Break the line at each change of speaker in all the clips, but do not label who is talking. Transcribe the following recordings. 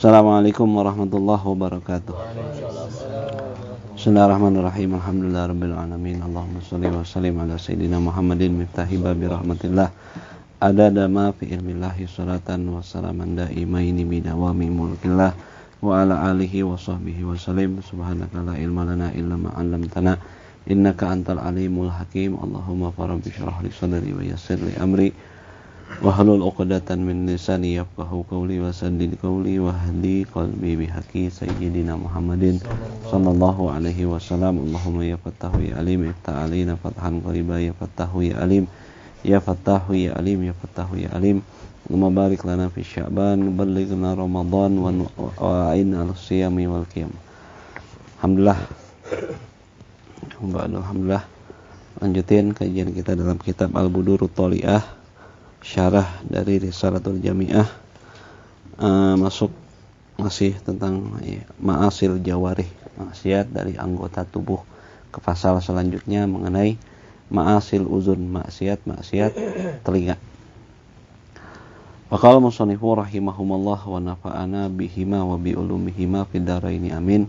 Assalamualaikum warahmatullahi wabarakatuh. Bismillahirrahmanirrahim. Alhamdulillahirabbil alamin. Allahumma shalli wa sallim ala sayyidina Muhammadin miftahi babi rahmatillah. Adada ma fi ilmillahi salatan wa salaman daimaini bidawami mulkillah wa ala alihi wa sahbihi wa sallim. Subhanaka la ilma lana illa ma 'allamtana innaka antal alimul hakim. Allahumma farabbi syrah li sadri wa yassir li amri wahlul 'uqdatan min lisani yafqahu qawli wa saddid qawli wa hdi qalbi bihaqi sayyidina Muhammadin sallallahu alaihi wasallam. Allahumma ya fattahu ya alim iftah alaina fathan qariba ya fattahu ya alim ya fattahu ya alim ya fattahu ya alim. Allahumma barik lana fi sya'ban ballighna ramadan wa a'inna al-siyami wal qiyam. Alhamdulillah. Alhamdulillah. Lanjutin kajian kita dalam kitab Al-Budurut Thali'ah, syarah dari Risalatul Jami'ah. Masuk masih tentang ma'asil jawarih, maksiat dari anggota tubuh, ke pasal selanjutnya mengenai ma'asil uzun, maksiat telinga. Wa qala musannifu rahimahumullah wa nafa'ana bihima wa bi ulumihima fid dharaini amin.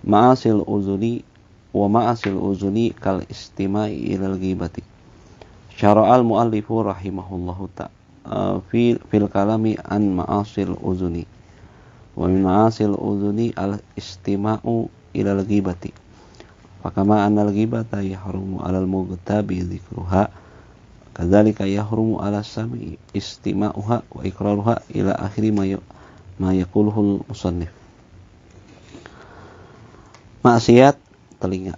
Ma'asil uzuni wa ma'asil uzuni kal istima'i ilal ghibati. Syara'al mu'allifu rahimahullahu ta'ala fil kalami an ma'asil uzuni. Wa min ma'asil uzuni al-istima'u ilal ghibati. Fakama annal ghibata yahrumu alal mughtabi dzikruha, kadzalika yahrumu ala sami istima'uha wa iqraruha ila akhiri ma yaquluhul musannif. Maksiat telinga.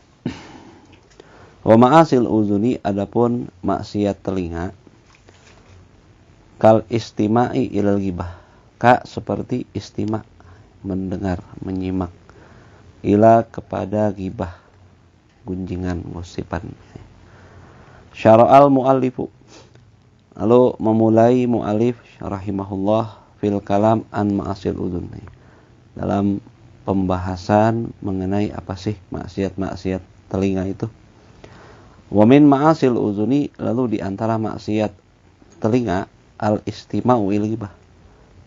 Wa ma'asil uzuni, adapun maksiat telinga, kal istima'i ilal ghibah, ka seperti istima', mendengar, menyimak, ila kepada ghibah, gunjingan, gosipan. Syara'al mu'allifu, lalu memulai mu'allif rahimahullah fil kalam an ma'asil uzun, dalam pembahasan mengenai apa sih maksiat telinga itu. Wa min ma'asil uzuni, lalu di antara maksiat telinga al-istima'u il ghibah,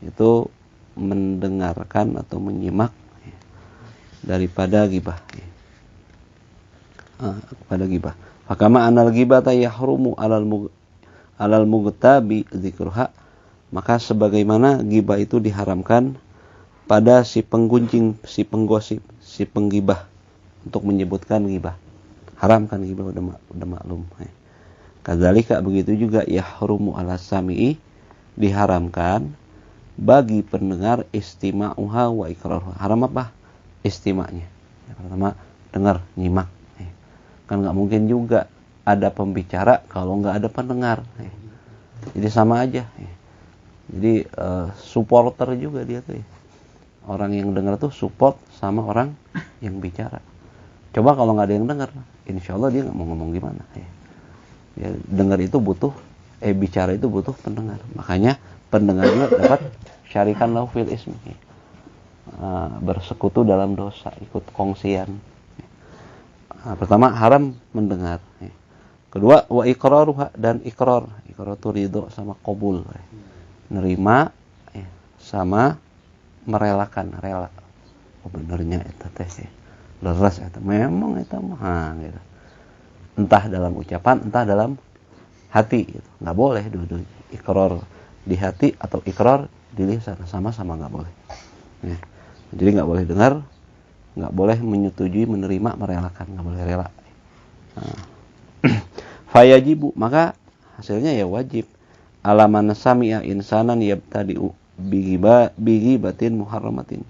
itu mendengarkan atau menyimak daripada ghibah, kepada ghibah. Fakama anal ghibata yahrumu alal mughtabi dzikruha, maka sebagaimana ghibah itu diharamkan pada si penggunjing, si penggosip, si penggibah untuk menyebutkan ghibah. Haram kan ghibah, udah maklum. Kadzalika begitu juga yahrumu ala sami'i, diharamkan bagi pendengar istima'uha wa iqraruha. Haram apa? Istima'nya. Yang pertama, dengar, nyimak. Kan enggak mungkin juga ada pembicara kalau enggak ada pendengar. Jadi sama aja. Jadi supporter juga dia tuh. Orang yang dengar tuh support sama orang yang bicara. Coba kalau nggak ada yang dengar, insya Allah dia nggak mau ngomong gimana. Ya, dengar itu butuh, bicara itu butuh pendengar. Makanya pendengar juga dapat syarikan lahu fil ismi, bersekutu dalam dosa, ikut kongsian. Pertama, haram mendengar. Kedua, wa iqraruha, dan iqrar itu ridho sama qabul, nerima sama merelakan, rela. Oh benernya eta teh leres eta, memang eta mah gitu. Entah dalam ucapan, entah dalam hati gitu. Enggak boleh dua-duanya. Iqrar di hati atau iqrar di lisan, sama-sama enggak boleh. Jadi enggak boleh dengar, enggak boleh menyetujui, menerima, merelakan, enggak boleh rela. Fayajibu, maka hasilnya ya wajib. Alaman sami'a insanan yabtadi'u bighibatin muharramatin.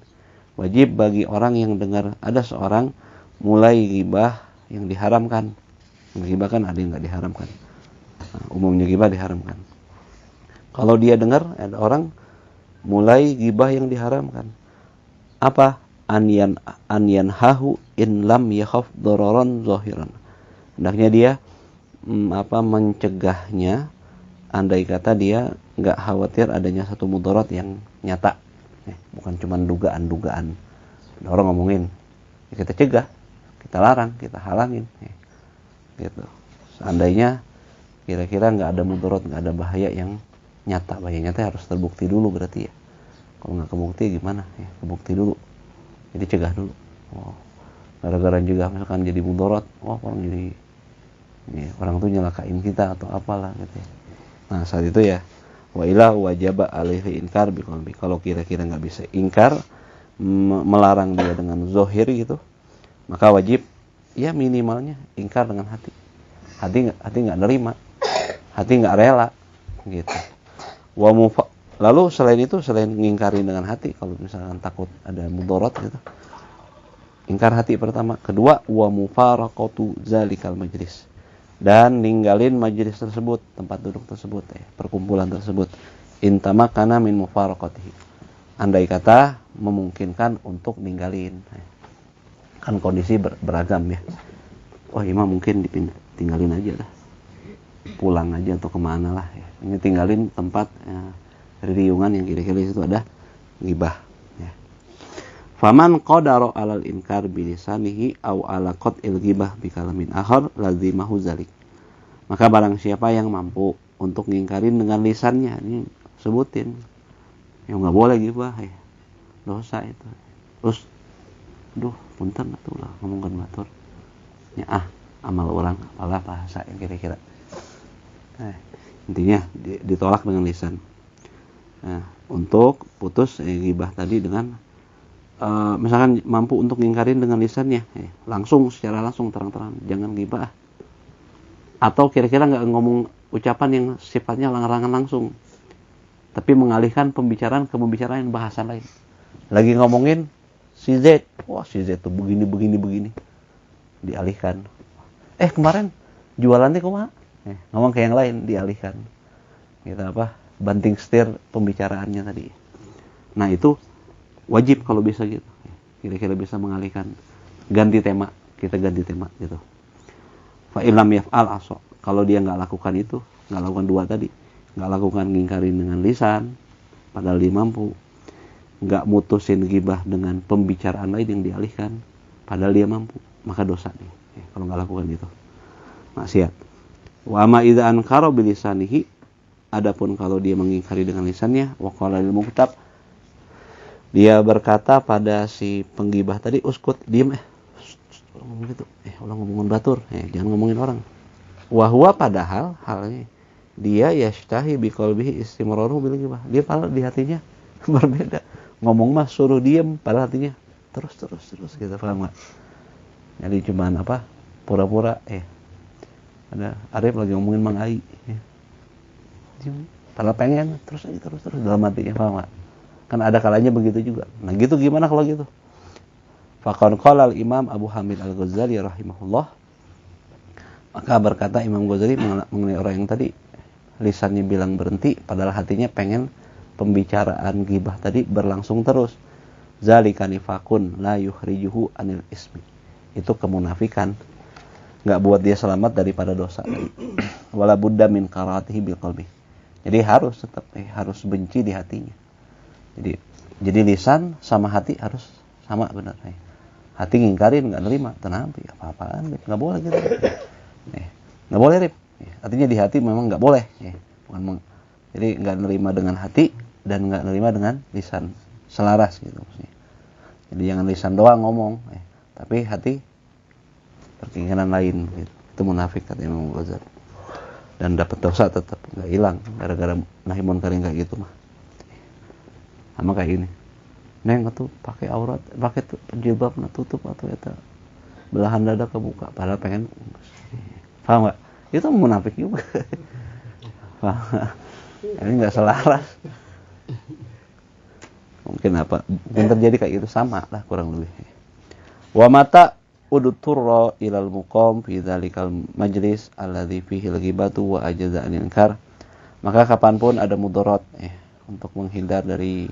Wajib bagi orang yang dengar ada seorang mulai ghibah yang diharamkan. Ghibah kan ada yang enggak diharamkan. Umumnya ghibah diharamkan. Kalau dia dengar ada orang mulai ghibah yang diharamkan. Apa? Anyan hahu in lam yakhaf dararan zahiran. Hendaknya dia mencegahnya, andai kata dia enggak khawatir adanya satu mudarat yang nyata. Bukan cuma dugaan-dugaan. Orang ngomongin, ya kita cegah, kita larang, kita halangin. Gitu. Seandainya kira-kira nggak ada mudarat, nggak ada bahaya yang nyata, bahaya nyata harus terbukti dulu berarti ya. Kalau nggak kebukti gimana? Ya, kebukti dulu. Jadi cegah dulu. Oh, gara-gara juga misalkan jadi mudarat, orang jadi orang tuh nyelakain kita atau apalah gitu ya. Nah saat itu ya wa ila wajaba alaihi inkar biqalbi. Kalau kira-kira nggak bisa ingkar, melarang dia dengan zohir gitu, maka wajib ya minimalnya ingkar dengan hati. Hati nggak nerima, hati nggak rela gitu. Lalu selain itu, selain ngingkarin dengan hati, kalau misalkan takut ada mudarat gitu, ingkar hati pertama. Kedua, wa mufaraqatu zalikal majlis, dan ninggalin majelis tersebut, tempat duduk tersebut, perkumpulan tersebut. Intama kana min mufaraqatihi, andai kata memungkinkan untuk ninggalin. Kan kondisi beragam ya. Imam mungkin tinggalin aja lah, pulang aja atau kemana lah ya. Ini tinggalin tempat riungan yang kira-kira itu ada ghibah ya. Faman qadara 'alal inkar bi lisanihi aw 'ala qat'il ghibah bi kalamin akhar lazimahu zalik. Maka barang siapa yang mampu untuk ngingkarin dengan lisannya, ini sebutin ya nggak boleh ghibah ya, dosa itu. Terus punten atuh lah ngomongkeun batur ya, amal orang apalah bahasa yang kira-kira intinya ditolak dengan lisan. Nah, untuk putus ghibah tadi dengan misalkan mampu untuk ngingkarin dengan lisannya, langsung, secara langsung, terang-terang, jangan ghibah. Atau kira-kira nggak ngomong ucapan yang sifatnya larangan langsung, tapi mengalihkan pembicaraan ke pembicaraan bahasa lain. Lagi ngomongin si Z, si Z tuh begini, dialihkan. Kemarin jualannya kumaha? Ngomong ke yang lain, dialihkan. Gitu apa? Banting setir pembicaraannya tadi. Nah itu wajib kalau bisa gitu. Kira-kira bisa mengalihkan. Kita ganti tema gitu. Fa illam yaf'al aso. Kalau dia nggak lakukan itu, nggak lakukan dua tadi, nggak lakukan ngingkarin dengan lisan, padahal dia mampu, nggak mutusin ghibah dengan pembicaraan lain yang dialihkan, padahal dia mampu, maka dosa nih. Kalau nggak lakukan gitu, maksiat. Wa ma idza ankara bilisanihi, adapun kalau dia mengingkari dengan lisannya, wa qala lil mughtab, dia berkata pada si penggibah tadi, uskut, diam ngomong gitu, ngomongin batur, jangan ngomongin orang. Wa huwa, padahal halnya dia yashtahi biqalbihi istimraruhu bil ghibah, dia padahal di hatinya berbeda. Ngomong mah suruh diam, padahal hatinya terus gitu, paham enggak? Jadi cuman pura-pura ada Arif lagi ngomongin Mang Ai padahal pengen terus dalam hatinya, paham enggak? Kan ada kalanya begitu juga. Nah gitu gimana kalau gitu? Faqad qala al-Imam Abu Hamid Al-Ghazali rahimahullah, maka berkata Imam Ghazali mengenai orang yang tadi lisannya bilang berhenti padahal hatinya pengen pembicaraan ghibah tadi berlangsung terus. Zalika nifaqun la yukhrijuhu anil ismi. Itu kemunafikan, enggak buat dia selamat daripada dosa tadi. Wala budda min qaratihi bil qalbi. Jadi harus tetap harus benci di hatinya. Jadi lisan sama hati harus sama benar. Hati ngingkarin, nggak nerima, tenang, apa-apaan, nggak boleh gitu. Nggak boleh, Rip. Artinya di hati memang nggak boleh. Jadi nggak nerima dengan hati dan nggak nerima dengan lisan, selaras gitu maksudnya. Jadi jangan lisan doang ngomong, tapi hati berkeinginan lain. Gitu. Itu munafik kata Imam Ghazali. Dan dapat dosa tetap nggak hilang gara-gara nahi munkarin kayak gitu mah. Sama kayak ini. Neng atuh pakai aurat, pakai jilbab na tutup atau eta belahan dada kebuka padahal pengen. Paham enggak? Itu munafik juga. Paham. Ini enggak selaras. Mungkin terjadi kayak gitu, sama lah kurang lebih. Wa mata udturra ilal muqam fi dzalikal majlis alladzi fihi al-ghibatu wa ajaza an inkar. Maka kapanpun ada mudarat untuk menghindar dari,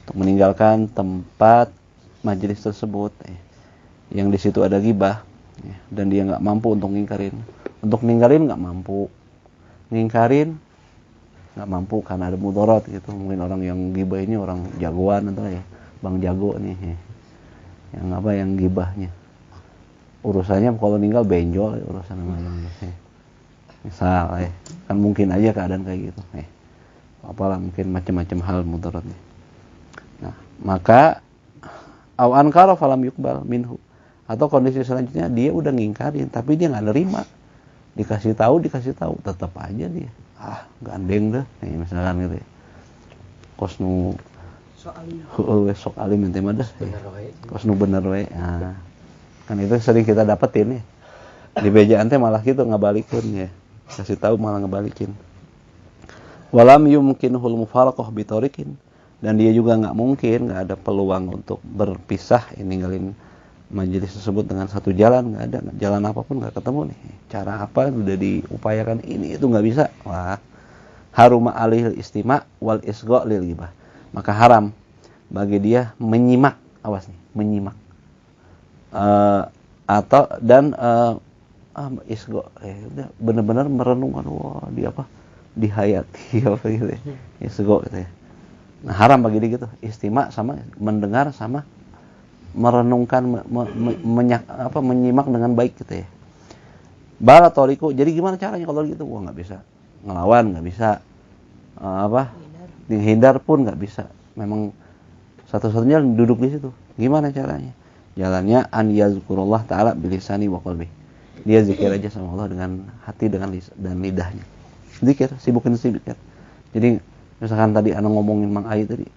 untuk meninggalkan tempat majelis tersebut yang di situ ada ghibah dan dia nggak mampu untuk ngingkarin, untuk ninggalin nggak mampu, ngingkarin nggak mampu karena ada mudarat gitu. Mungkin orang yang ghibah ini orang jagoan atau bang jago nih yang ghibahnya urusannya kalau ninggal benjol urusan namanya misal kan mungkin aja keadaan kayak gitu apalah mungkin macam-macam hal mudaratnya. maka au ankara falam yuqbal minhu, atau kondisi selanjutnya dia udah ngingkarin tapi dia nggak nerima, dikasih tahu tetap aja dia gandeng dah nih misalkan gitu ya. Kos nu sok alim ente mah dah kos nu bener we. Nah, kan itu sering kita dapetin ya di bejaan teh, malah gitu ngabalikeun ya, kasih tahu malah ngebalikin. Walam yumkinul mufaraqah bitariqin, dan dia juga nggak mungkin, nggak ada peluang untuk berpisah ninggalin majelis tersebut dengan satu jalan, nggak ada, jalan apapun nggak ketemu nih, cara apa udah diupayakan ini itu nggak bisa. Wah, haruma alihil istima wal isgha lil ghibah, maka haram bagi dia menyimak, awas nih, menyimak atau dan isgha udah benar-benar merenungkan, wah di apa, dihayati apa gitu ya, isgha gitu ya. Nah, haram bagi dia gitu, istima sama mendengar sama merenungkan, menyimak dengan baik gitu ya. Bala toriku, jadi gimana caranya kalau gitu? Wah, nggak bisa ngelawan, nggak bisa menghindar pun nggak bisa. Memang satu-satunya duduk di situ. Gimana caranya? Jalannya an yazkurullah ta'ala bilisani wa qalbi. Dia zikir aja sama Allah dengan hati, dengan dan lidahnya. Zikir, sibukin zikir. Jadi misalkan tadi ana ngomongin Mang Ai tadi,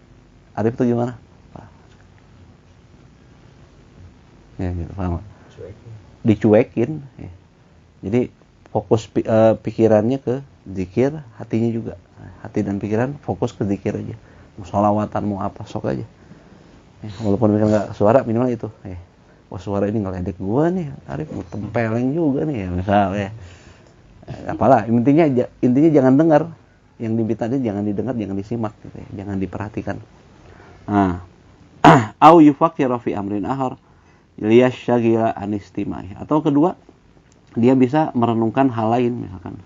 Arif itu gimana? Ya gitu, paham? Dicuekin ya. Jadi fokus pikirannya ke zikir, hatinya juga, hati dan pikiran fokus ke zikir aja. Mau sholawatan mau apa sok aja ya, walaupun misalnya nggak suara, minimal itu ya. Wah, suara ini ngeledek gua nih, Arif tempeleng juga nih ya, misalnya apalah, intinya jangan dengar yang diminta, jangan didengar, jangan disimak gitu ya, jangan diperhatikan. Nah, au yufakkira fi amrin ahar liyasyghila an istimai, atau kedua dia bisa merenungkan hal lain, misalkan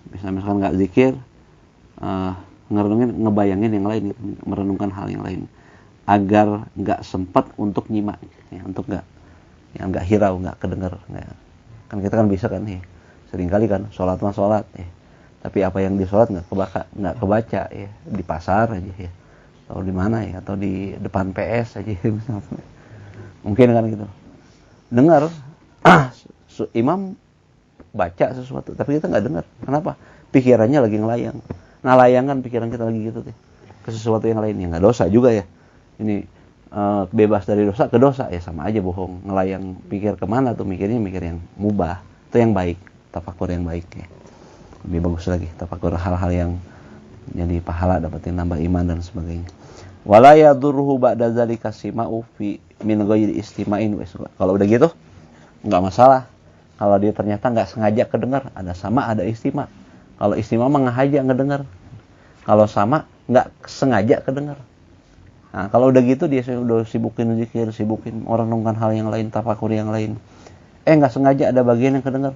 misalkan nggak zikir, ngebayangin yang lain, merenungkan hal yang lain agar nggak sempat untuk nyimak ya, untuk nggak hirau, nggak kedengar ya. Kan kita kan bisa kan nih, seringkali kan sholat ya, tapi apa yang di sholat nggak kebaca ya, di pasar aja ya, atau di mana ya, atau di depan PS aja misalnya. Mungkin kan gitu, dengar imam baca sesuatu tapi kita nggak dengar. Kenapa? Pikirannya lagi ngelayangan pikiran kita lagi gitu deh ke sesuatu yang lain, yang nggak dosa juga ya. Ini bebas dari dosa ke dosa ya, sama aja bohong. Ngelayang pikir kemana tuh, mikir yang mubah, itu yang baik, tafakur yang baik ya. Lebih bagus lagi tafakur hal-hal yang jadi pahala, dapetin nambah iman dan sebagainya. Wala yadurruhu ba'da zalika sima'u fi min ghairi istima'in. Kalau udah gitu nggak masalah. Kalau dia ternyata nggak sengaja kedengar, ada sama ada istima. Kalau istima mah ngahaja ngedengar, kalau sama nggak sengaja kedengar. Nah, kalau udah gitu dia udah sibukin zikir, sibukin orang nongkan hal yang lain, tafakur yang lain. Nggak sengaja ada bagian yang kedengar.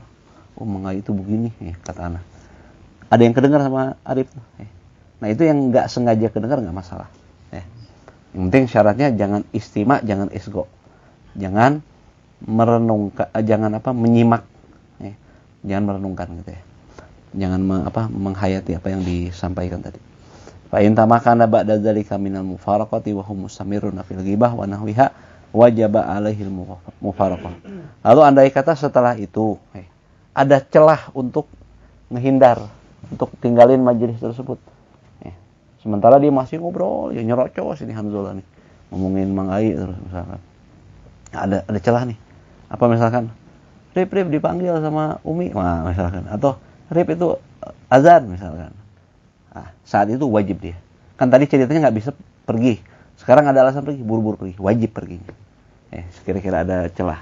Oh, Mengai itu begini, kata Ana. Ada yang kedengar sama Arif. Nah, itu yang nggak sengaja kedengar nggak masalah. Yang penting syaratnya jangan istima, jangan isgo, jangan merenungkan, menyimak, jangan merenungkan gitu ya. Jangan menghayati apa yang disampaikan tadi. Fa in tamakana ba'da dzalika minal mufaraqati wa hum mustamirun fil ghibah wa nahwiha wajaba alaihil mufaraqah. Lalu andai kata setelah itu ada celah untuk menghindar, untuk tinggalin majelis tersebut. Sementara dia masih ngobrol, ya nyerocos ini Hamzullah nih, ngomongin Mang Ai terus misalkan. Ada celah nih. Apa misalkan Rip dipanggil sama Umi, nah, misalkan, atau Rip itu azan misalkan. Nah, saat itu wajib dia. Kan tadi ceritanya nggak bisa pergi. Sekarang ada alasan pergi, buru-buru pergi, wajib pergi. Kira-kira ada celah.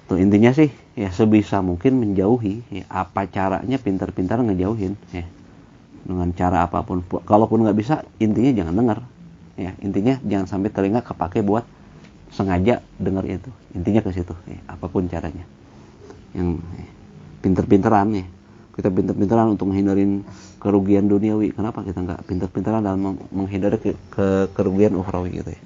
Tuh intinya sih, ya sebisa mungkin menjauhi. Ya, apa caranya pintar-pintar ngejauhin. Dengan cara apapun. Kalaupun nggak bisa, intinya jangan dengar. Ya, intinya jangan sampai telinga kepake buat sengaja dengar itu. Intinya ke situ. Apapun caranya. Yang pintar-pintaran ya. Kita pintar-pintaran untuk menghindarin kerugian duniawi. Kenapa kita nggak pintar-pintaran dalam menghindari kerugian ukhrawi gitu ya.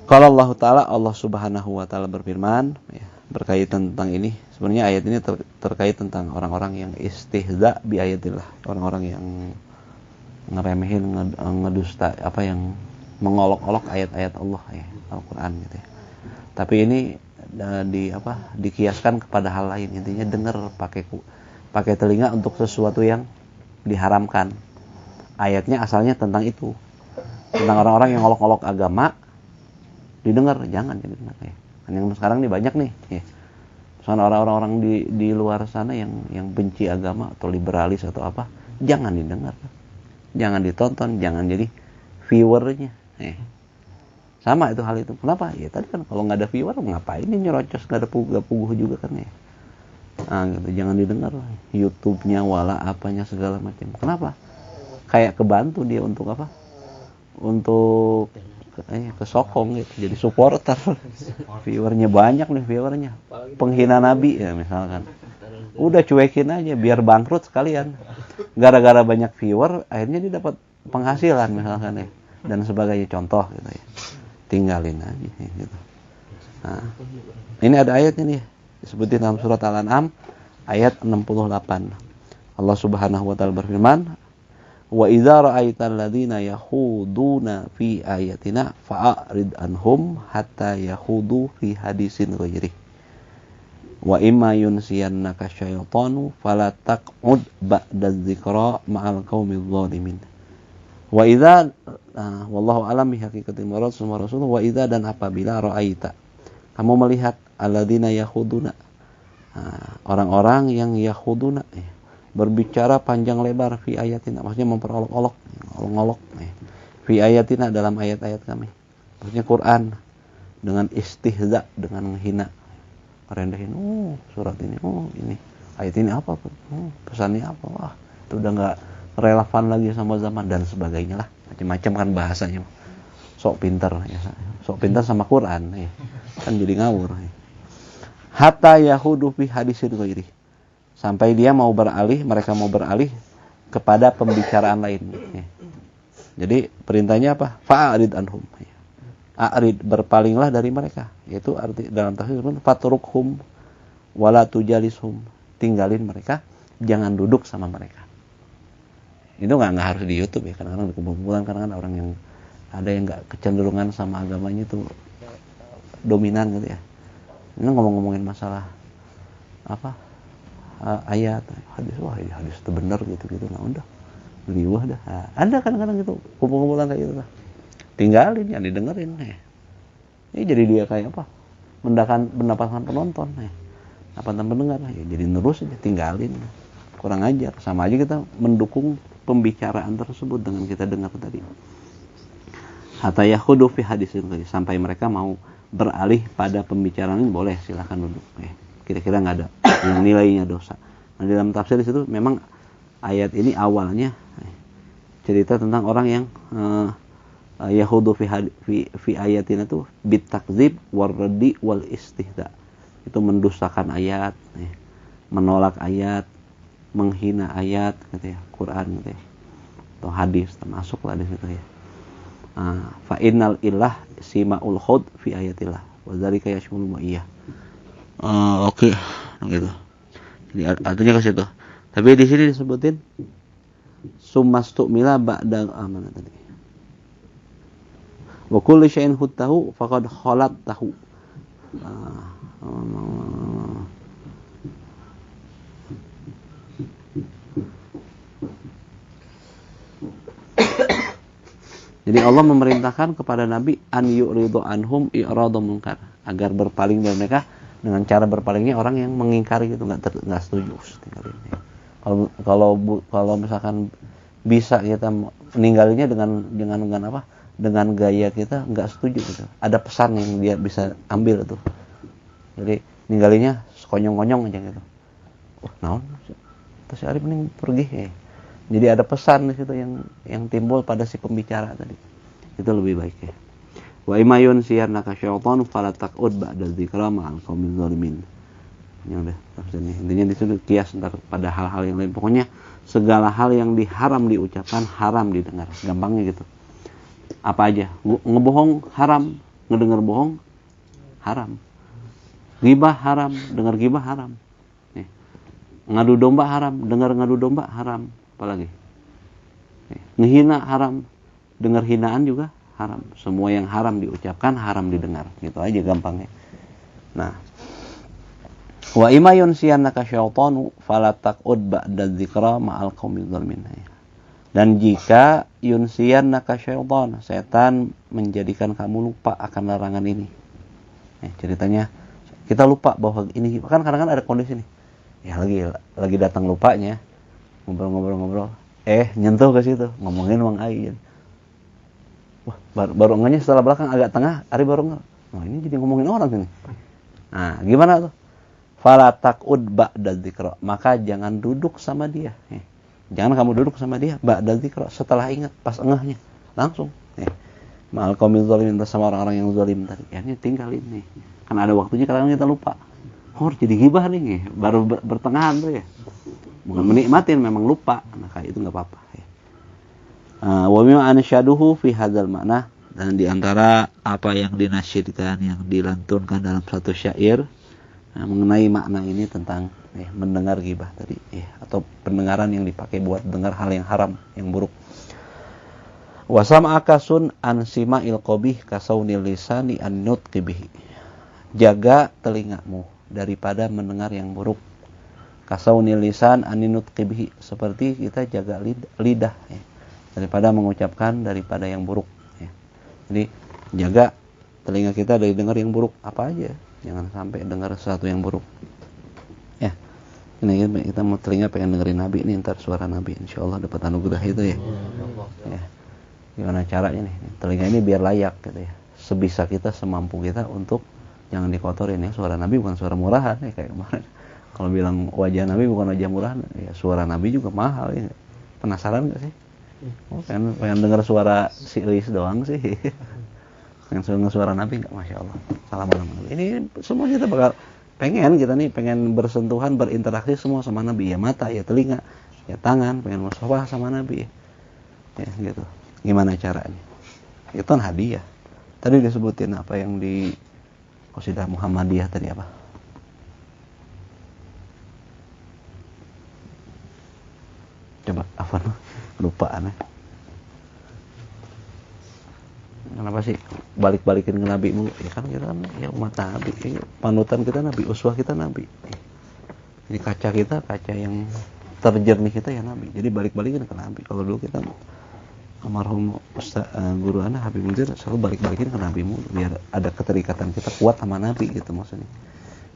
Kalau Allah Subhanahu wa taala berfirman ya, berkaitan tentang ini. Sebenarnya ayat ini terkait tentang orang-orang yang istihza bi ayatillah, orang-orang yang ngeremehin, ngedusta yang mengolok-olok ayat-ayat Allah ya, Al-Qur'an gitu ya. Tapi ini dikiaskan kepada hal lain. Intinya dengar pakai telinga untuk sesuatu yang diharamkan. Ayatnya asalnya tentang itu. Tentang orang-orang yang ngolok-ngolok agama, didengar, jangan didengar ya. Yang sekarang nih banyak nih ya. Soalnya orang-orang di luar sana yang benci agama atau liberalis atau apa, jangan didengar. Jangan ditonton, jangan jadi viewernya. Sama itu hal itu. Kenapa? Ya tadi kan kalau nggak ada viewer ngapain ini nyerocos, nggak puguh juga kan ya. Nah, gitu. Jangan didengar YouTube-nya wala apanya segala macam. Kenapa? Kayak kebantu dia untuk apa? Untuk kesokong gitu, jadi supporter. Viewernya banyak nih, viewernya penghina Nabi ya misalkan. Udah cuekin aja biar bangkrut sekalian. Gara-gara banyak viewer akhirnya dia dapat penghasilan misalkan ya dan sebagainya, contoh gitu ya. Tinggalin aja gitu. Nah, ini ada ayatnya nih disebutin dalam surat Al-An'am ayat 68. Allah Subhanahu wa taala berfirman, wa idza ra'aital ladzina yakhuduna fi ayatina fa'rid anhum hatta yakhudu fi hadisin ghairi wa imma yunsiyannaka syaitanu fala taq'ud ba'da dzikra ma'al qaumil zalimin. Wa idza wallahu alam bihaqiqatil murad summa rasul. Wa idza, dan apabila ra'aita kamu melihat alladzina yakhuduna, orang-orang yang yakhuduna berbicara panjang lebar fi ayatina, maksudnya memperolok-olok, ngolok-ngolok fi ayatina, dalam ayat-ayat kami, maksudnya Quran, dengan istihza, dengan menghina, merendahin, surat ini, ini ayat ini apa, pesannya apa, wah itu udah nggak relevan lagi sama zaman dan sebagainya lah, macam-macam kan bahasanya, sok pintar ya, sok pintar sama Quran ya, kan jadi ngawur ya. Hatta yahudu fi hadisin ghairi, sampai dia mereka mau beralih kepada pembicaraan lain. Ya. Jadi perintahnya apa? Fa'arid anhum. Ya. A'rid, berpalinglah dari mereka. Yaitu arti dalam tafsir fatrukhum wala tujalishum. Tinggalin mereka, jangan duduk sama mereka. Itu nggak harus di YouTube ya. Kadang-kadang di kumpulan, kadang-kadang orang yang ada yang nggak kecenderungan sama agamanya itu dominan gitu ya. Ini ngomongin masalah apa? Ayat, hadis, wah ya hadis itu benar gitu, nah udah liwah dah. Ada kadang-kadang gitu kumpulan kayak gitu lah, tinggalin, jangan didengerin ya. Ini jadi dia kayak apa, mendapatkan penonton ya, dapatkan pendengar ya, jadi terus aja tinggalin, kurang ajar. Sama aja kita mendukung pembicaraan tersebut dengan kita dengar tadi. Hatta yakhudu fi hadisin ghairi, sampai mereka mau beralih pada pembicaraan ini, boleh silakan duduk ya. Kira-kira nggak ada yang nilainya dosa. Nah, di dalam tafsir di situ memang ayat ini awalnya cerita tentang orang yang yahudu fi ayatina tuh bitakdzib wardi wal istihza. Itu mendustakan ayat, menolak ayat, menghina ayat gitu ya, Quran gitu ya. Atau hadis termasuklah di situ ya. Fa innal ilah simaul khud fi ayatillah wa dzalika yashmul ma'iyah. Oke. Gitu. Jadi artinya ke situ. Tapi di sini disebutin summastumila ba'da amana tadi. Wa kullu syai'in huttahu faqad khalat tahu. Jadi Allah memerintahkan kepada Nabi an yu'ridu anhum i'radul munkar, agar berpaling dari mereka dengan cara berpalingnya orang yang mengingkari gitu, nggak setuju. Kalau misalkan bisa kita meninggalnya dengan apa? Dengan gaya kita nggak setuju gitu. Ada pesan yang dia bisa ambil tuh. Jadi ninggalinya sekonyong-konyong aja gitu. Naon? Terus Arif mending pergi ya. Jadi ada pesan di situ yang timbul pada si pembicara tadi. Itu lebih baik ya. Wa imayun siyarnaka syaitanu fala taqud ba'da dzikra ma'al qaumil zalimin. Ini udah tafsirnya. Intinya di situ kias ntar pada hal-hal yang lain. Pokoknya segala hal yang diharam diucapkan, haram didengar. Gampangnya gitu. Apa aja? Ngebohong haram, ngedengar bohong haram. Ghibah haram, dengar ghibah haram. Nih. Ngadu domba haram, dengar ngadu domba haram. Apalagi? Ngehina haram, dengar hinaan juga haram. Semua yang haram diucapkan, haram didengar. Gitu aja gampangnya. Nah, wa imma yunsiyannaka syaitanu fala taqud ba'da dzikra ma'al qaumil dzalimin. Dan jika yunsiyannaka syaitan, setan menjadikan kamu lupa akan larangan ini. Ceritanya kita lupa bahwa ini kan kadang-kadang ada kondisi nih. Ya lagi datang lupanya, ngobrol-ngobrol, nyentuh ke situ, ngomongin Mang Ai. Wah, baru ngenya setelah belakang agak tengah, Ari baru nggak. Nah, ini jadi ngomongin orang ini. Nah, gimana tuh? Fala taqud ba'da dzikra, maka jangan duduk sama dia. Jangan kamu duduk sama dia ba'da dzikra, setelah ingat, pas engahnya, langsung. Ma'al qaumil zalimin, bersama orang-orang yang zalim tadi. Ya ini tinggalin nih. Kan ada waktunya kadang kita lupa. Jadi gibah nih, baru bertengahan tuh ya. Bukan menikmatin, memang lupa. Nah, kayak itu nggak apa-apa. Wa mimma ansyaduhu fi hadzal makna, dan di antara apa yang dinasyidkan, yang dilantunkan dalam satu syair mengenai makna ini tentang mendengar gibah tadi, atau pendengaran yang dipakai buat dengar hal yang haram, yang buruk. Wa sam'aka sun an sima'il qabih kasaunil lisani an nutqi bihi. Jaga telingamu daripada mendengar yang buruk. Kasaunil lisan aninut qibihi, seperti kita jaga lidah daripada mengucapkan daripada yang buruk. Jadi jaga telinga kita dari dengar yang buruk apa aja, jangan sampai dengar sesuatu yang buruk. Ya, ini kita mau telinga pengen dengerin Nabi ini, ntar suara Nabi, insyaallah dapat anugerah itu ya. Gimana caranya nih? Telinga ini biar layak gitu ya. Sebisa kita, semampu kita untuk jangan dikotorin ya. Suara Nabi bukan suara murahan ya kayak kemarin. Kalau bilang wajah Nabi bukan wajah murahan, ya suara Nabi juga mahal ya. Penasaran nggak sih? Pengen dengar suara si Elis doang sih. Pengen dengar suara Nabi nggak? Masya Allah. Salam Nabi. Ini semua kita bakal pengen bersentuhan, berinteraksi semua sama Nabi. Ya mata, ya telinga, ya tangan, pengen musyafah sama Nabi. Ya gitu. Gimana caranya? Itu kan hadiah. Tadi disebutin apa yang di Qasidah Muhammadiyah tadi apa? Coba apa lupa aneh. Kenapa sih balik-balikin ke Nabi mulu? Ya kan kita ya umat Nabi, panutan kita Nabi, uswah kita Nabi. Jadi kaca yang terjernih kita ya Nabi. Jadi balik-balikin ke Nabi. Kalau dulu kita almarhum guru anak Habib Munzir selalu balik-balikin ke Nabi mulu biar ada keterikatan kita kuat sama Nabi gitu maksudnya.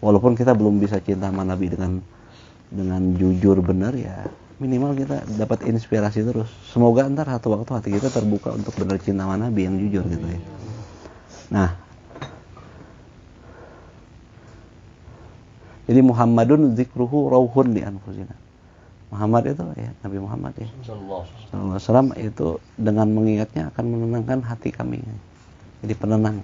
Walaupun kita belum bisa cinta sama Nabi dengan jujur benar ya, minimal kita dapat inspirasi terus. Semoga ntar satu waktu hati kita terbuka untuk benar cinta sama Nabi yang jujur gitu ya. Nah, jadi Muhammadun dzikruhu rauhun li anfusina. Muhammad itu ya, Nabi Muhammad ya sallallahu alaihi wasallam itu dengan mengingatnya akan menenangkan hati kami. Jadi penenang.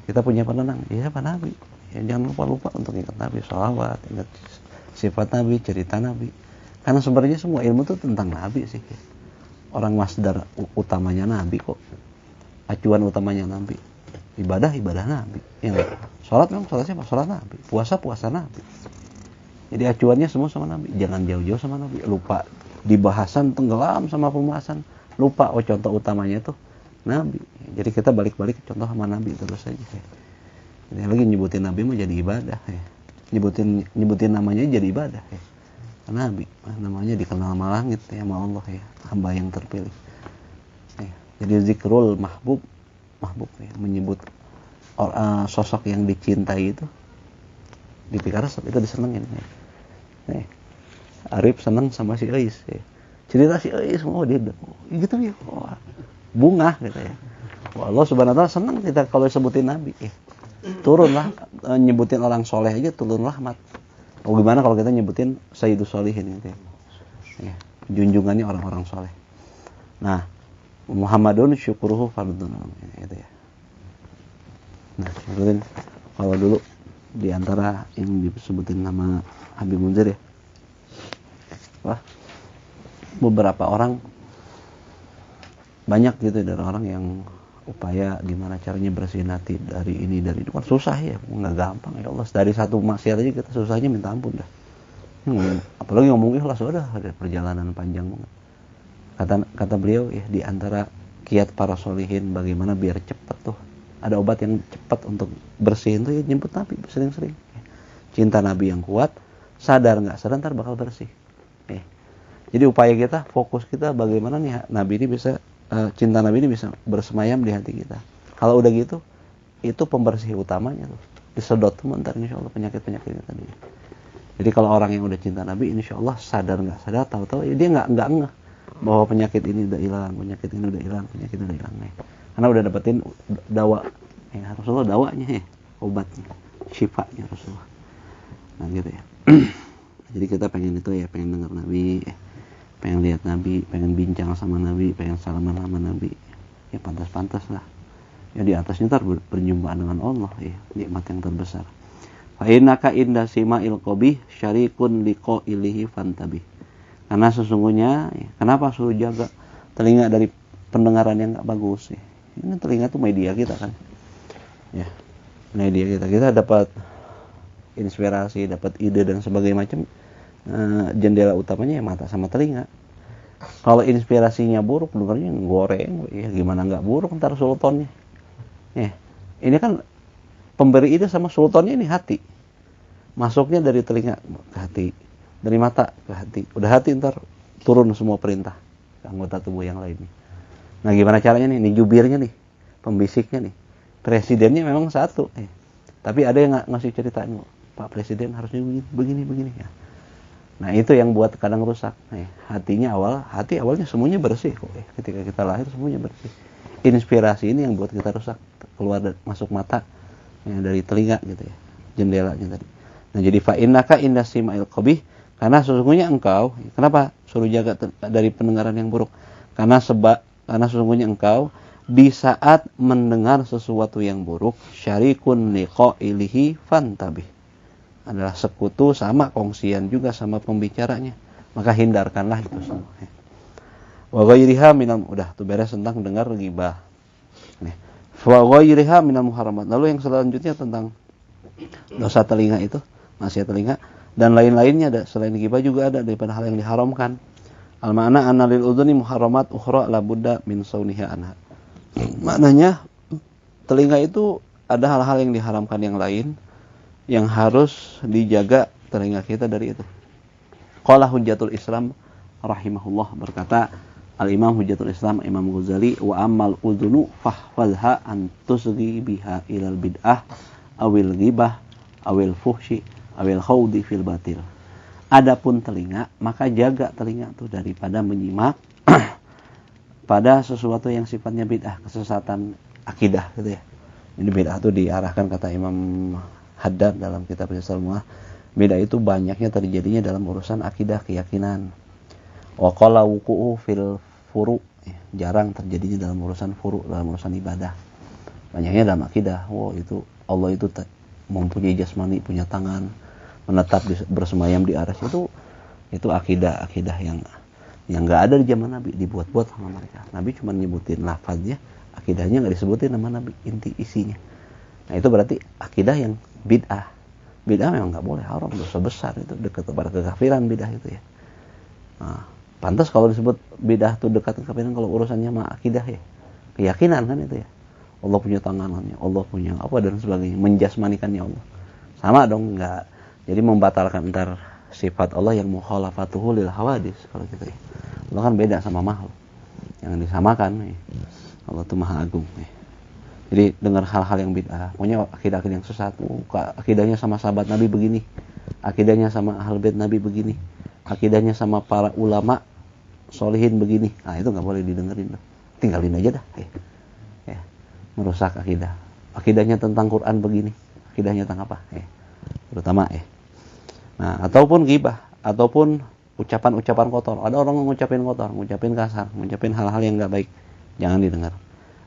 Kita punya penenang. Ya Pak Nabi. Ya, jangan lupa untuk ingat Nabi, sholawat, ingat sifat Nabi, cerita Nabi. Karena sebenarnya semua ilmu itu tentang Nabi sih. Orang masdar utamanya Nabi kok. Acuan utamanya Nabi. Ibadah Nabi. Ya, sholat memang sholat siapa? Sholat Nabi. Puasa Nabi. Jadi acuannya semua sama Nabi. Jangan jauh-jauh sama Nabi. Lupa di bahasan, tenggelam sama pembahasan. Lupa contoh utamanya itu Nabi. Jadi kita balik-balik contoh sama Nabi terus saja. Jadi lagi nyebutin Nabi mau jadi ibadah ya. Nyebutin namanya jadi ibadah ya. Nabi namanya dikenal sama langit ya, sama Allah ya, hamba yang terpilih. Jadi zikrul mahbub ya, menyebut sosok yang dicintai itu dipikir itu disenengin ya. Arif seneng sama si Eis ya. Cerita si Eis dia gitu ya. Bunga gitu ya. Allah Subhanahu wa taala senang kita kalau sebutin Nabi ya. Turunlah nyebutin orang soleh aja turun rahmat. Gimana kalau kita nyebutin Sayyidus Sholihin gitu ya. Junjungannya orang-orang soleh. Nah, Muhammadun syukruhu fardun gitu ya. Nah, sebutin kalau dulu di antara yang disebutin nama Habib Munzir ya. Wah, beberapa orang banyak gitu dari orang yang upaya gimana caranya bersihin hati dari ini dari itu kan susah ya, nggak gampang ya Allah. Dari satu maksiat aja kita susahnya minta ampun dah. Apalagi ngomong ikhlas sudah ada perjalanan panjang banget. Kata beliau ya, di antara kiat para solihin bagaimana biar cepat tuh. Ada obat yang cepat untuk bersihin tuh ya jemput Nabi sering-sering. Cinta Nabi yang kuat, sadar nggak sadar ntar bakal bersih. Jadi upaya kita, fokus kita bagaimana nih Nabi ini bisa, cinta Nabi ini bisa bersemayam di hati kita. Kalau udah gitu, itu pembersih utamanya tuh. Disedot tuh ntar insya Allah penyakit-penyakitnya tadi. Jadi kalau orang yang udah cinta Nabi, insya Allah sadar nggak sadar, tahu-tahu ya dia nggak ngeh bahwa penyakit ini udah hilang, penyakit ini udah hilang, penyakit ini udah hilang. Karena udah dapetin dawa, Rasulullah dawanya obatnya, syifanya Rasulullah. Nah gitu ya. Jadi kita pengen itu ya, pengen dengar Nabi, pengen lihat Nabi, pengen bincang sama Nabi, pengen salaman sama Nabi. Ya pantas-pantas lah. Ya di atasnya ntar berjumpa dengan Allah ya, nikmat yang terbesar. Fa innaka inda sima'il qabih syarikun liqa'ilihi fantabih. Karena sesungguhnya kenapa suruh jaga telinga dari pendengaran yang enggak bagus ya. Ini telinga tuh media kita kan. Ya. Media kita dapat inspirasi, dapat ide dan sebagainya macam. Jendela utamanya ya mata sama telinga. Kalau inspirasinya buruk, dengarnya goreng, ya gimana nggak buruk ntar sultannya. Ya, ini kan pemberi ide sama sultannya ini hati. Masuknya dari telinga ke hati, dari mata ke hati. Udah hati ntar turun semua perintah ke anggota tubuh yang lainnya. Nah gimana caranya nih? Nih jubirnya nih, pembisiknya nih. Presidennya memang satu, tapi ada yang ngasih ceritaan, Pak Presiden harusnya begini ya. Nah itu yang buat kadang rusak. Hatinya hati awalnya semuanya bersih kok. Ketika kita lahir semuanya bersih. Inspirasi ini yang buat kita rusak, keluar masuk mata dari telinga gitu ya, jendelanya tadi. Nah jadi fa innaka inda sima'il qabih, karena sesungguhnya engkau, kenapa suruh jaga dari pendengaran yang buruk? Karena sesungguhnya engkau di saat mendengar sesuatu yang buruk, syarikun liqa'ilihi fantabih, adalah sekutu sama kongsian juga sama pembicaranya, maka hindarkanlah itu semua. Wa ghairiha minal, udah tuh beres tentang dengar ghibah. Wa ghairiha minal muharramat. Lalu yang selanjutnya tentang dosa telinga itu, maksiat telinga dan lain-lainnya ada selain ghibah juga ada daripada hal yang diharamkan. Al ma'na anna lil udhuni muharramat ukhra la budda min sauniha anha. Maknanya telinga itu ada hal-hal yang diharamkan yang lain yang harus dijaga telinga kita dari itu. Qala Hujjatul Islam rahimahullah, berkata Al-Imam Hujjatul Islam Imam Ghazali, wa ammal udhunu fahfazha an tusghi biha ilal bid'ah awil ghibah awil fuhshi awil khawdi fil batil. Adapun telinga, maka jaga telinga itu daripada menyimak pada sesuatu yang sifatnya bid'ah, kesesatan akidah gitu ya. Ini bid'ah itu diarahkan kata Imam Haddad dalam kitab Risalah. Bid'ah itu banyaknya terjadinya dalam urusan akidah, keyakinan. Wa qala wuqu'u fil furu', jarang terjadinya dalam urusan furu', dalam urusan ibadah. Banyaknya dalam akidah. Itu Allah itu mempunyai jasmani, punya tangan, menetap bersemayam di arsy, itu akidah yang enggak ada di zaman Nabi, dibuat-buat sama mereka. Nabi cuma nyebutin lafaznya, akidahnya enggak disebutin sama Nabi, inti isinya. Nah, itu berarti akidah yang bid'ah. Bid'ah memang enggak boleh, haram, dosa besar, itu dekat kepada kekafiran bid'ah itu ya. Nah, pantas kalau disebut bid'ah itu dekat kekafiran kalau urusannya sama akidah ya. Keyakinan kan itu ya. Allah punya tangannya, Allah punya apa dan sebagainya, menjasmanikannya Allah. Sama dong, enggak. Jadi membatalkan antar sifat Allah yang mukhalafatuhu lil hawadis kalau gitu ya. Allah kan beda sama makhluk. Yang disamakan ya. Allah itu Maha Agung ya. Jadi dengar hal-hal yang bid'ah, pokoknya akidah-akidah yang sesat, akidahnya sama sahabat Nabi begini, akidahnya sama ahlul bait Nabi begini, akidahnya sama para ulama solihin begini. Nah, itu enggak boleh didengerin. Tinggalin aja dah. Ya. Merusak akidah. Akidahnya tentang Quran begini, akidahnya tentang apa? Terutama Nah, ataupun ghibah, ataupun ucapan-ucapan kotor. Ada orang ngucapin kotor, ngucapin kasar, ngucapin hal-hal yang enggak baik. Jangan didengar.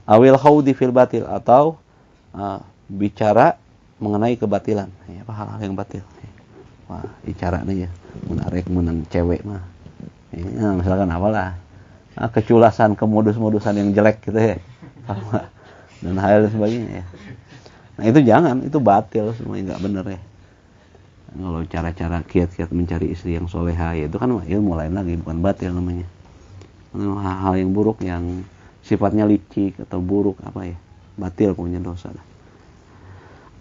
Awil khawdi fil batil, atau bicara mengenai kebatilan. Apa hal-hal yang batil. Wah, bicara nih ya, menarik menang cewek mah. Misalkan apalah. Keculasan, kemodus-modusan yang jelek gitu ya. Dan hal sebagainya ya. Nah, itu jangan, itu batil semua, enggak benar ya. Kalau cara-cara kiat-kiat mencari istri yang soleha ya itu kan ilmu lain lagi, bukan batil namanya. Hal-hal yang buruk yang sifatnya licik atau buruk apa ya, batil punya dosa.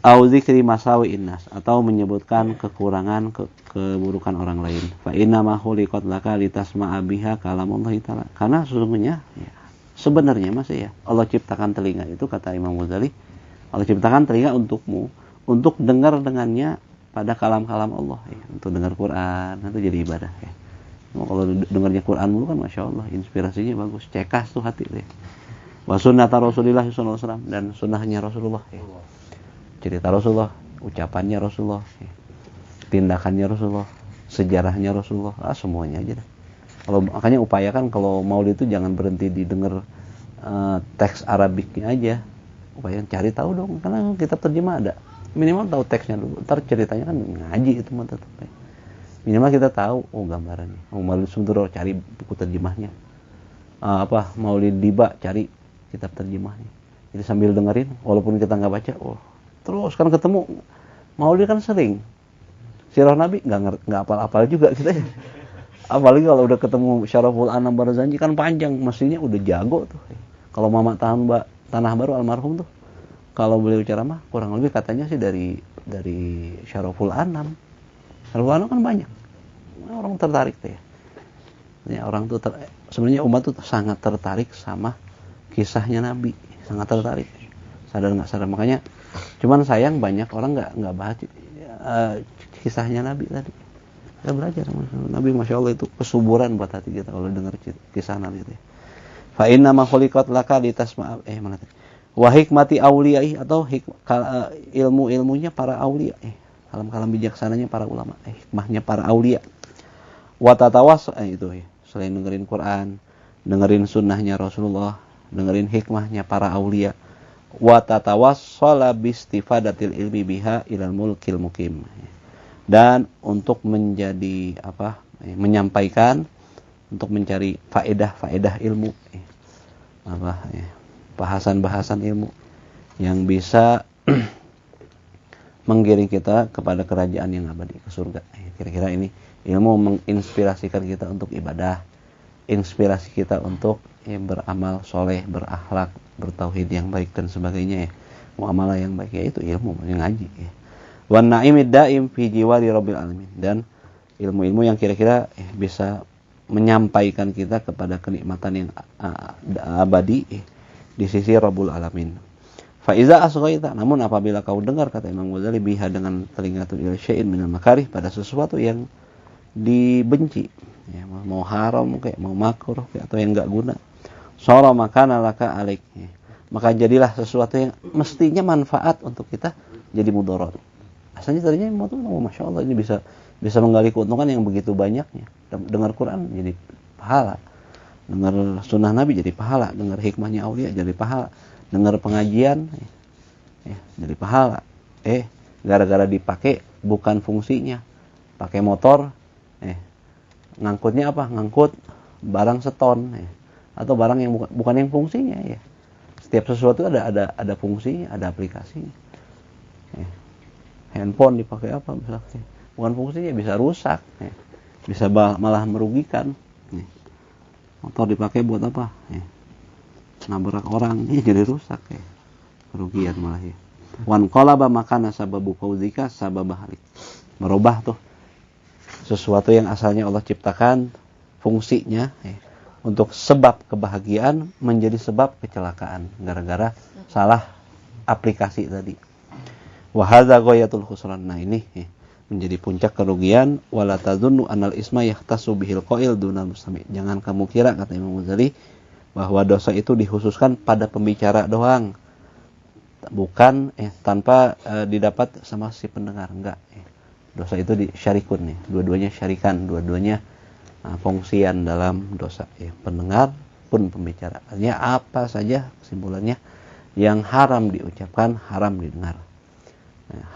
Au dzikri masawi innas, atau menyebutkan kekurangan keburukan orang lain. Fa inna ma khuliqat laka litasma'a biha kalamullah taala. Karena sesungguhnya ya, sebenarnya masih ya Allah ciptakan telinga itu, kata Imam Ghazali, Allah ciptakan telinga untukmu untuk dengar dengannya pada kalam-kalam Allah ya, untuk dengar Quran, itu jadi ibadah ya. Kalau dengarnya Quran dulu kan Masya Allah inspirasinya bagus, cekas tuh hati ya. Wa sunnata Rasulillah sallallahu alaihi wasallam, dan sunnahnya Rasulullah ya. Cerita Rasulullah, ucapannya Rasulullah, tindakannya Rasulullah, sejarahnya Rasulullah, semuanya aja dah. Kalau makanya upayakan kalau maulid itu jangan berhenti didengar teks Arabiknya aja, upayakan cari tahu dong, karena kitab terjemah ada, minimal tahu teksnya dulu, ntar ceritanya kan ngaji itu mah tetap. Minimal kita tahu, gambarannya, maulid Sumturo cari buku terjemahnya, maulid Diba cari kitab terjemahnya, jadi sambil dengerin, walaupun kita nggak baca, terus kan ketemu maulid kan sering sirah Nabi nggak apal-apal juga kita ya. Apalagi kalau udah ketemu Syaraful Anam Barzanji kan panjang, mestinya udah jago tuh. Kalau Mama Tanah Baru almarhum tuh, kalau beliau ceramah kurang lebih katanya sih dari Syaraful Anam. Syaraful Anam kan banyak orang tertarik tuh ya. Orang tuh sebenarnya umat tuh sangat tertarik sama kisahnya Nabi, sangat tertarik. Sadar nggak sadar, makanya cuman sayang banyak orang nggak bahas kisahnya Nabi tadi. Kita belajar sama Nabi, Masya Allah itu kesuburan buat hati kita kalau dengar kisah Nabi itu. Fa inna ma khuliqat laka litasma'a mana tadi? Wa hikmati auliyai, atau ilmu-ilmunya para aulia, kalam-kalam bijaksananya para ulama, hikmahnya para aulia. Wa tatawas itu ya, selain dengerin Quran, dengerin sunnahnya Rasulullah, dengerin hikmahnya para aulia. Wa tatawassala bistifadatil ilmi biha ilal mulkil mukim, dan untuk menjadi menyampaikan, untuk mencari faedah ilmu, bahasan-bahasan ilmu yang bisa menggiring kita kepada kerajaan yang abadi, ke surga. Kira-kira ini ilmu menginspirasikan kita untuk ibadah, inspirasi kita untuk beramal soleh, berakhlak, bertauhid yang baik dan sebagainya ya, muamalah yang baik, ya itu ilmu yang ngaji ya. Wan na'imid daim fi jiwari rabbil alamin, dan ilmu-ilmu yang kira-kira bisa menyampaikan kita kepada kenikmatan yang abadi di sisi Rabbul Alamin. Fa iza asghaita, namun apabila kau dengar, kata Imam Ghazali, biha dengan telingatul ila syai'in minal makarih, pada sesuatu yang dibenci ya, mau haram kayak mau makruh kayak, atau yang enggak guna, sara makana laka alaik, maka jadilah sesuatu yang mestinya manfaat untuk kita jadi mudarat. Asalnya tadinya Masya Allah ini bisa menggali keuntungan yang begitu banyaknya. Dengar Quran jadi pahala, dengar sunnah Nabi jadi pahala, dengar hikmahnya aulia jadi pahala, dengar pengajian jadi pahala. Gara-gara dipakai bukan fungsinya, pakai motor ngangkutnya ngangkut barang seton atau barang yang bukan yang fungsinya ya. Setiap sesuatu ada fungsinya, ada aplikasinya. Handphone dipakai misalnya bukan fungsinya, bisa rusak, bisa malah merugikan. Motor dipakai buat apa? Nabrak orang, jadi rusak kerugian malah ya. Wan qalaba makana sababu fauzika sababahalik, merubah tuh sesuatu yang asalnya Allah ciptakan fungsinya untuk sebab kebahagiaan menjadi sebab kecelakaan gara-gara salah aplikasi tadi. Wa hadza ghayatul khusran. Nah ini menjadi puncak kerugian. Wala tadzunnu anal isma yahtasu bihil qail dunal mustami'. Jangan kamu kira, kata Imam Ghazali, bahwa dosa itu dikhususkan pada pembicara doang, bukan tanpa didapat sama si pendengar, enggak. Dosa itu disyarikun nih, dua-duanya syarikan, dua-duanya fungsian dalam dosa ya, pendengar pun pembicara. Artinya apa saja kesimpulannya yang haram diucapkan, haram didengar,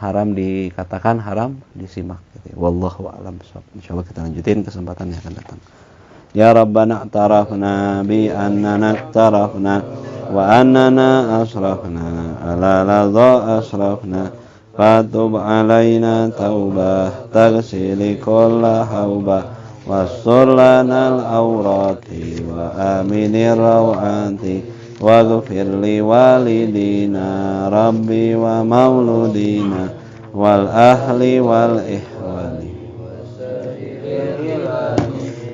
haram dikatakan, haram disimak gitu. Wallahu a'lam bishawab. Insyaallah kita lanjutin kesempatan yang akan datang. Ya Rabbana tarafna bi annana tarafna wa annana asrafna ala ladha asrafna fatub alaina taubah taghsili kulla haubah wassur lana al-awrati wa aminir rawati waghfir li walidina rabbi wa mauludina wal ahli wal ihwani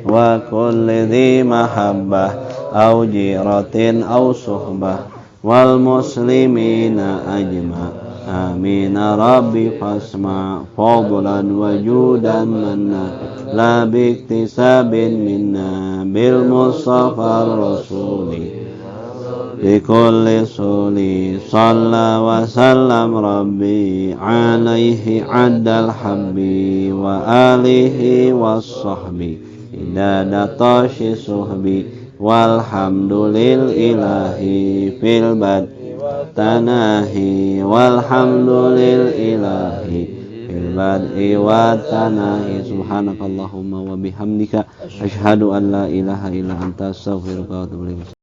wa kulli dhi mahabbah au jiratin au suhbah wal muslimina ajma' amin rabbi fasma' fadlan wa judan manna la biktisabin minna bil mustafa rasuli bi kulli suli salla wa sallam rabbi alaihi adal habbi wa alihi was sahbi idada tashi suhbi walhamdulil ilahi fil bad tanahi walhamdulil ilahi fil bad'i wa tanahi subhanakallahumma wa bihamdika asyhadu an la ilaha illa anta astaghfiruka wa atubu ilaik.